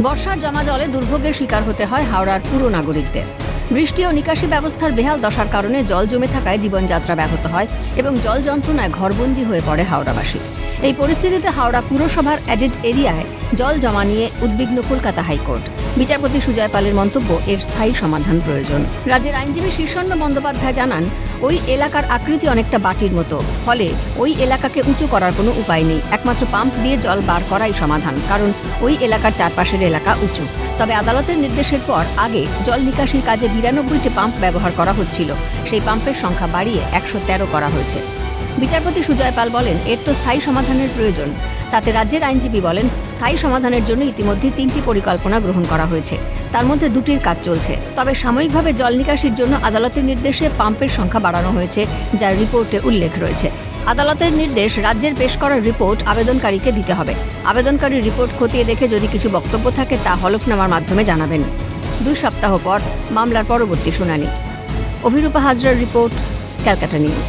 বর্ষার জমা জলে দুর্ভোগের শিকার হতে হয় হাওড়ার পুর নাগরিকদের। বৃষ্টি ও নিকাশি ব্যবস্থার বেহাল দশার কারণে জল জমে থাকায় জীবনযাত্রা ব্যাহত হয় এবং জল যন্ত্রণায় ঘরবন্দি হয়ে পড়ে হাওড়াবাসী। এই পরিস্থিতিতে হাওড়া পুরসভার অ্যাডেড এরিয়ায় জল জমা নিয়ে উদ্বিগ্ন কলকাতা হাইকোর্ট। বিচারপতি সুজয় পালের মন্তব্য, এর স্থায়ী সমাধান প্রয়োজন। রাজ্যের আইনজীবী শীর্ষণ্য বন্দ্যোপাধ্যায় জানান, ওই এলাকার আকৃতি অনেকটা বাটির মতো, ফলে ওই এলাকাকে উঁচু করার কোনো উপায় নেই। একমাত্র পাম্প দিয়ে জল বার করাই সমাধান, কারণ ওই এলাকার চারপাশের এলাকা উঁচু। তবে আদালতের নির্দেশের পর আগে জল নিকাশির কাজে 92টি পাম্প ব্যবহার করা হচ্ছিল, সেই পাম্পের সংখ্যা বাড়িয়ে 113 করা হয়েছে। বিচারপতি সুজয় পাল বলেন, এর তো স্থায়ী সমাধানের প্রয়োজন। তাতে রাজ্যের আইনজীবী বলেন, স্থায়ী সমাধানের জন্য ইতিমধ্যে 3টি পরিকল্পনা গ্রহণ করা হয়েছে, তার মধ্যে 2টির কাজ চলছে। তবে সাময়িকভাবে জল নিকাশির জন্য আদালতের নির্দেশে পাম্পের সংখ্যা বাড়ানো হয়েছে, যার রিপোর্টে উল্লেখ রয়েছে। আদালতের নির্দেশ, রাজ্যের পেশ করা রিপোর্ট আবেদনকারীকে দিতে হবে। আবেদনকারীর রিপোর্ট খতিয়ে দেখে যদি কিছু বক্তব্য থাকে তা হলফনামার মাধ্যমে জানাবেন। 2 সপ্তাহ পর মামলার পরবর্তী শুনানি। অভিরূপা হাজরার রিপোর্ট, ক্যালকাটা নিউজ।